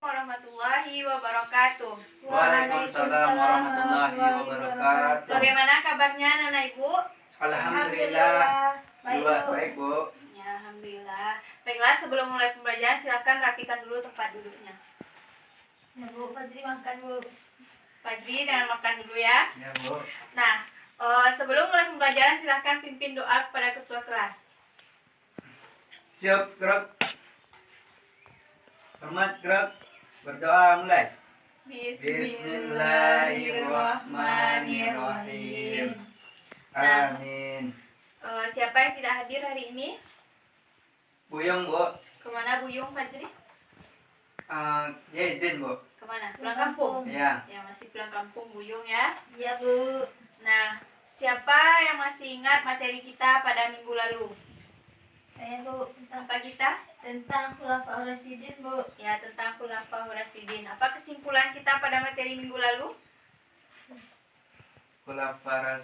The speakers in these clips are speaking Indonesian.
Warahmatullahi wabarakatuh. Waalaikumsalam warahmatullahi wabarakatuh. Bagaimana kabarnya Nana Ibu? Alhamdulillah. Baik Bu. Ya, alhamdulillah. Baiklah, sebelum mulai pembelajaran silakan rapikan dulu tempat duduknya. Ya Bu, Fajri makan Bu. Fajri dengan makan dulu ya. Ya Bu. Nah, sebelum mulai pembelajaran silakan pimpin doa kepada ketua kelas. Siap gerak. Hormat gerak. Berdoa mulai. Bismillahirrahmanirrahim. Amin. Siapa yang tidak hadir hari ini? Buyung Bu. Kemana Buyung Fajri? Ya izin Bu. Kemana? Pulang kampung? Ya. Ya, masih pulang kampung Buyung ya. Iya Bu. Nah, siapa yang masih ingat materi kita pada minggu lalu? Saya Bu, Apa kita? tentang Khulafaur Rasyidin Bu. Ya, tentang Khulafaur Rasyidin. Apa kesimpulan kita pada materi minggu lalu? Khulafaur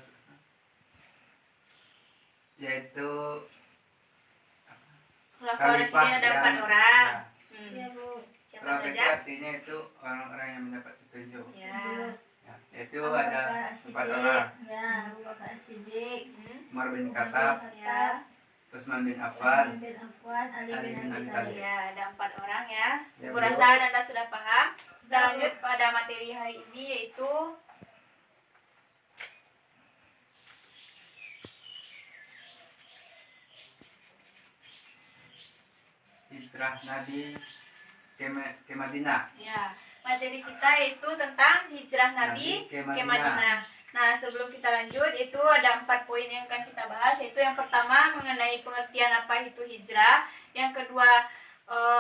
yaitu Khulafaur khalifah Rasyidin ada yang- 4 orang. Ya. Iya Bu. Siapa Khalifah saja? artinya itu orang-orang yang mendapat petunjuk. Ya. Ya, itu Abu ada Bakar 4 As-Siddiq. orang. Ya, Abu Bakar As-Siddiq, Umar bin Khattab, Ya. Utsman bin Affan, bin Affan, Ali Ali bin bin Abi Abi Thalib. Ya, ada 4 orang ya. Ya, Bu Bu. rasa Anda sudah paham. Kita lanjut pada materi hari ini yaitu hijrah Nabi ke Madinah. ya, materi kita itu tentang hijrah Nabi ke Madinah. Nah, sebelum kita lanjut, itu ada 4 poin yang akan kita bahas, yaitu yang pertama mengenai pengertian apa itu hijrah, yang kedua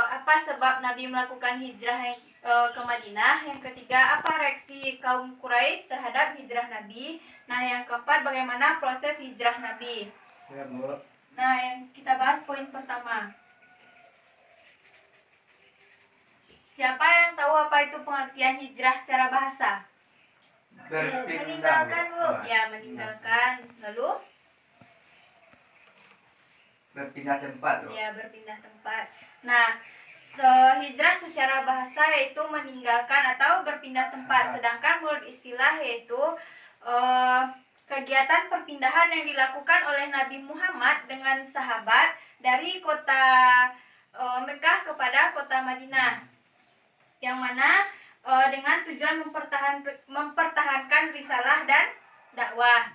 apa sebab Nabi melakukan hijrah ke Madinah, yang ketiga apa reaksi kaum Quraisy terhadap hijrah Nabi, nah yang keempat bagaimana proses hijrah Nabi. Ya, Bu. Nah, yang kita bahas poin pertama. Siapa yang tahu apa itu pengertian hijrah secara bahasa? Meninggalkan, Bu. Ya, meninggalkan. Lalu? Berpindah tempat, Bu. Ya, berpindah tempat. Nah, hijrah secara bahasa yaitu meninggalkan atau berpindah tempat. Sedangkan menurut istilah yaitu kegiatan perpindahan yang dilakukan oleh Nabi Muhammad dengan sahabat dari kota Mekah kepada kota Madinah. Yang mana dengan tujuan mempertahankan risalah dan dakwah.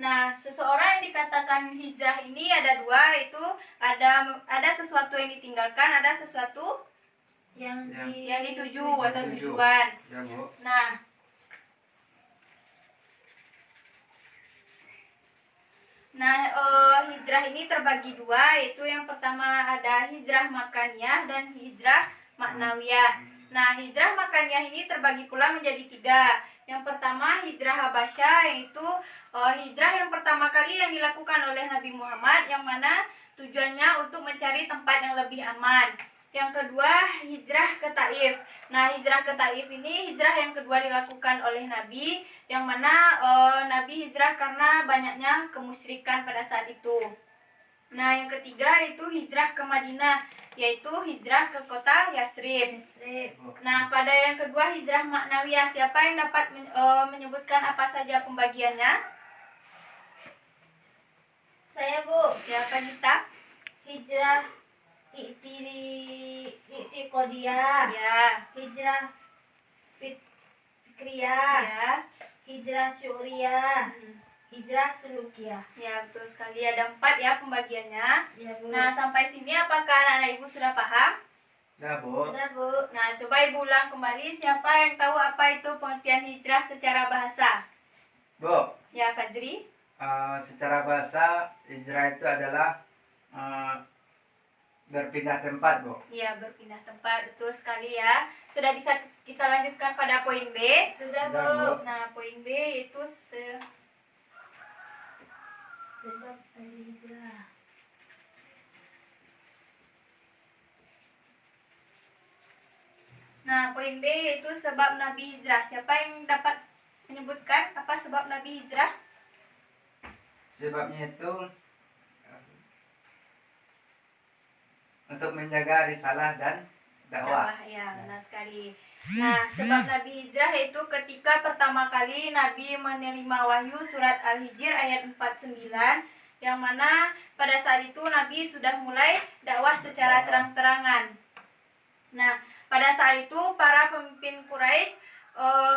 Nah, seseorang yang dikatakan hijrah ini ada 2, itu ada sesuatu yang ditinggalkan, ada sesuatu Yang dituju atau tujuan. Ya, Bu. Nah, hijrah ini terbagi 2, yaitu yang pertama ada hijrah makaniyah dan hijrah maknawiyah. Nah, hijrah makaniyah ini terbagi pula menjadi 3. Yang pertama hijrah Habasyah, yaitu hijrah yang pertama kali yang dilakukan oleh Nabi Muhammad, yang mana tujuannya untuk mencari tempat yang lebih aman. Yang kedua hijrah ke Taif. Nah, hijrah ke Taif ini hijrah yang kedua dilakukan oleh Nabi, yang mana Nabi hijrah karena banyaknya kemusyrikan pada saat itu. Nah, yang ketiga itu hijrah ke Madinah, yaitu hijrah ke kota Yathrib. Nah, pada yang kedua hijrah maknawiyah, siapa yang dapat menyebutkan apa saja pembagiannya? Saya Bu. Siapa kita? Hijrah i'tiqadiyah, Ya, hijrah fikriyah, ya, hijrah syuriyah, hijrah sulukiyah. ya betul sekali. Ada 4 ya pembagiannya. Ya Bu. Nah, sampai sini apakah anak-anak ibu sudah paham? Ya, Bu. Sudah Bu. Nah, coba ibu ulang kembali, siapa yang tahu apa itu pengertian hijrah secara bahasa? Bu, Ya, Fajri. secara bahasa hijrah itu adalah berpindah tempat, Bu. Ya, berpindah tempat, betul sekali ya. Sudah bisa kita lanjutkan pada poin B. Sudah Sudah, Bu. Bu. Nah, poin B itu Sebab hijrah. Nah, poin B itu sebab Nabi hijrah. Siapa yang dapat menyebutkan apa sebab Nabi hijrah? Sebabnya itu untuk menjaga risalah dan dakwah. Ya, benar sekali. Nah, sebab Nabi hijrah yaitu ketika pertama kali Nabi menerima wahyu surat Al-Hijr ayat 49, yang mana pada saat itu Nabi sudah mulai dakwah secara terang-terangan. Nah, pada saat itu para pemimpin Quraisy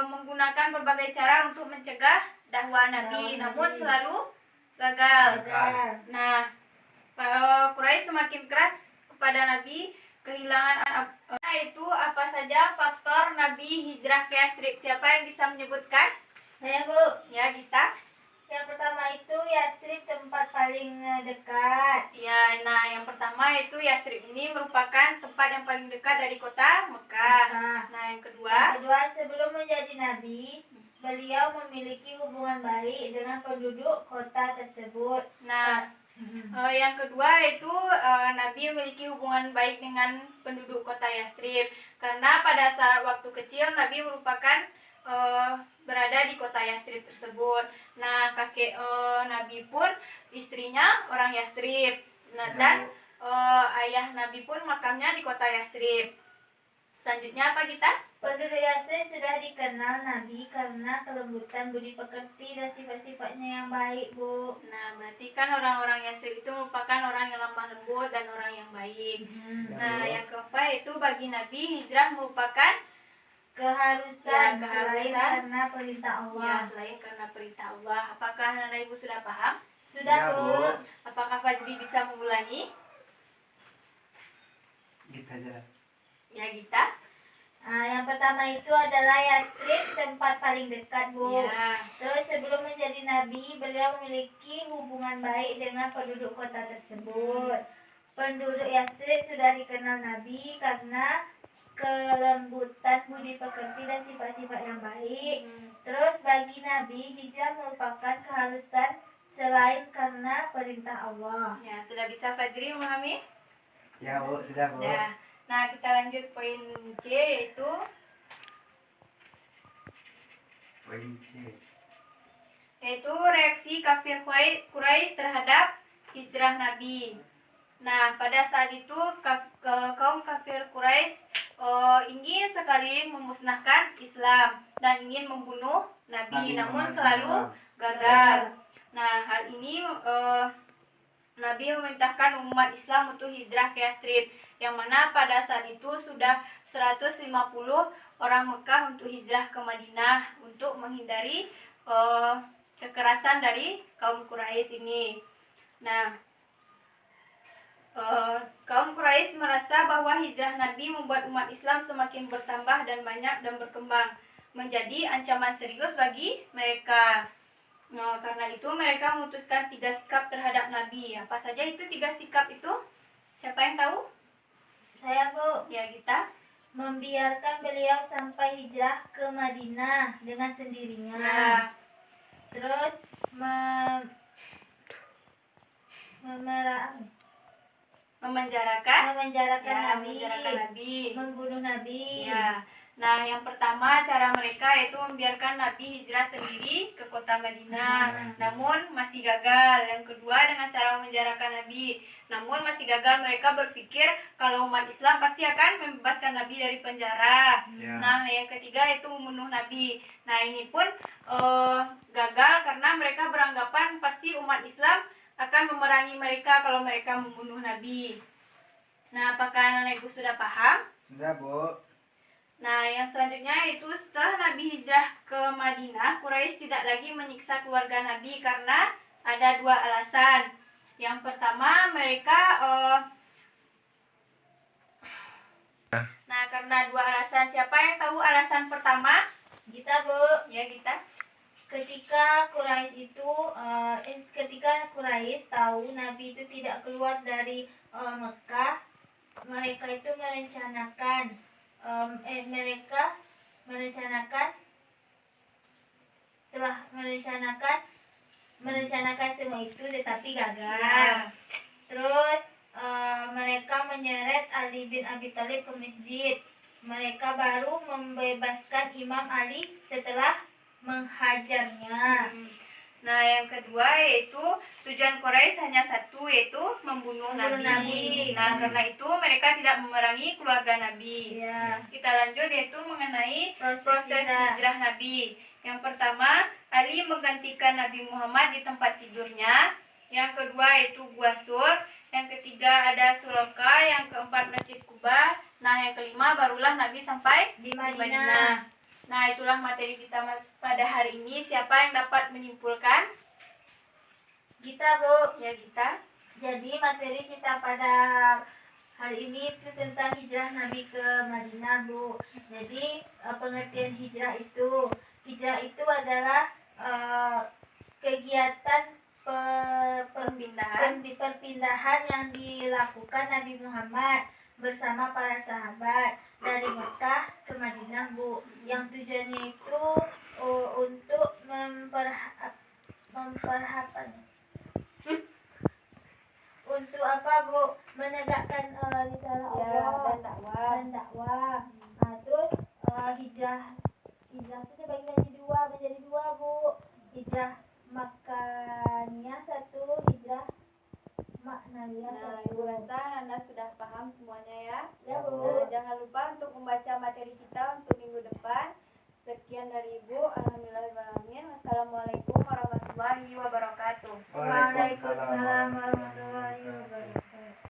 menggunakan berbagai cara untuk mencegah dakwah Nabi, namun selalu gagal. Nah, Quraisy semakin keras kepada Nabi, kehilangan itu apa saja faktor Nabi hijrah ke Yastrib? Siapa yang bisa menyebutkan? Saya, Bu. Ya, kita. Yang pertama itu Yastrib, tempat paling dekat. Ya, nah yang pertama itu Yastrib ini merupakan tempat yang paling dekat dari kota Mekah. Nah, yang kedua, Sebelum menjadi nabi, beliau memiliki hubungan baik dengan penduduk kota tersebut. nah yang kedua itu Nabi memiliki hubungan baik dengan penduduk kota Yastrib karena pada saat waktu kecil Nabi merupakan berada di kota Yastrib tersebut. Nah, kakek Nabi pun istrinya orang Yastrib. Nah, dan ayah Nabi pun makamnya di kota Yastrib. Selanjutnya apa kita? Penduduk Yastrib sudah dikenal Nabi karena kelembutan budi pekerti dan sifat-sifatnya yang baik, Bu. Nah, berarti kan orang-orang Yastrib itu merupakan orang yang lemah lembut dan orang yang baik. Nah, yang keempat itu bagi Nabi hijrah merupakan keharusan, Ya, selain keharusan. karena perintah Allah. ya selain karena perintah Allah. Apakah Nana Ibu sudah paham? Sudah, Ya, Bu. Bu. Apakah Fajri bisa mengulangi? Gitu aja. Ya, Gita. Yang pertama itu adalah Yastrib, tempat paling dekat, Bu. Ya. Terus sebelum menjadi nabi, beliau memiliki hubungan baik dengan penduduk kota tersebut. Penduduk Yastrib sudah dikenal Nabi karena kelembutan budi pekerti dan sifat-sifat yang baik. Terus bagi Nabi, hijrah merupakan keharusan selain karena perintah Allah. Ya, sudah bisa Fajri memahami? Ya, Bu, sudah, Bu. Ya. Nah, kita lanjut poin C yaitu Poin C. reaksi kafir Quraisy terhadap hijrah Nabi. Nah, pada saat itu kaum kafir Quraisy ingin sekali memusnahkan Islam dan ingin membunuh Nabi, namun Muhammad selalu SAW. gagal. Nah, hal ini Nabi memerintahkan umat Islam untuk hijrah ke Yastrib, yang mana pada saat itu sudah 150 orang Mekah untuk hijrah ke Madinah untuk menghindari kekerasan dari kaum Quraisy ini. Nah, kaum Quraisy merasa bahwa hijrah Nabi membuat umat Islam semakin bertambah dan banyak dan berkembang, menjadi ancaman serius bagi mereka. Nah, karena itu mereka memutuskan 3 sikap terhadap Nabi. Apa saja itu 3 sikap itu? Siapa yang tahu? Saya, Bu. Ya, kita. Membiarkan beliau sampai hijrah ke Madinah dengan sendirinya. Ya. Terus Memenjarakan memenjarakan ya, Nabi, memenjarakan Nabi. membunuh Nabi. Ya. Nah, yang pertama cara mereka yaitu membiarkan Nabi hijrah sendiri ke kota Madinah, namun masih gagal. Yang kedua dengan cara memenjarakan Nabi, namun masih gagal. Mereka berpikir kalau umat Islam pasti akan membebaskan Nabi dari penjara. Ya. Nah, yang ketiga itu membunuh Nabi. Nah, ini pun gagal karena mereka beranggapan pasti umat Islam akan memerangi mereka kalau mereka membunuh Nabi. Nah, apakah anak ibu sudah paham? Sudah, Bu. Nah, yang selanjutnya itu setelah Nabi hijrah ke Madinah, Quraisy tidak lagi menyiksa keluarga Nabi karena ada 2 alasan. Yang pertama, mereka Nah, karena 2 alasan. Siapa yang tahu alasan pertama? Kita, Bu. Ya, kita. Ketika Quraisy tahu Nabi itu tidak keluar dari Mekah, mereka itu merencanakan semua itu tetapi gagal. Ya. Terus mereka menyeret Ali bin Abi Thalib ke masjid. Mereka baru membebaskan Imam Ali setelah menghajarnya. Nah, yang kedua yaitu tujuan Quraisy hanya satu, yaitu membunuh Membunuh Nabi. Nabi. Nah, karena itu mereka tidak memerangi keluarga Nabi. Ya. Kita lanjut yaitu mengenai proses hijrah. hijrah Nabi. Yang pertama, Ali menggantikan Nabi Muhammad di tempat tidurnya. Yang kedua yaitu Gua Sur. Yang ketiga ada Suraka. Yang keempat Masjid Kuba. Nah, yang kelima barulah Nabi sampai Di Madinah. Nah, itulah materi kita pada hari ini. Siapa yang dapat menyimpulkan? Kita, Bu. Ya, kita. Jadi materi kita pada hari ini itu tentang hijrah Nabi ke Madinah, Bu. Jadi pengertian hijrah itu adalah kegiatan perpindahan yang dilakukan Nabi Muhammad bersama para sahabat dari Mekah ke Madinah, Bu. Yang tujuannya itu untuk untuk apa, Bu? Menegakkan risalah Allah dan dakwah. Nah, terus hijrah itu menjadi dua, Bu. Hijrah Makaniyah satu, hijrah Maknawiyah Nah, satu. Ibu rasa Anda sudah paham semuanya ya. Ya, Bu. Nah, jangan lupa untuk membaca materi kita untuk minggu depan. Sekian dari Ibu. Alhamdulillahirrahmanirrahim. Wassalamualaikum warahmatullahi wabarakatuh. Waalaikumsalam warahmatullahi wabarakatuh.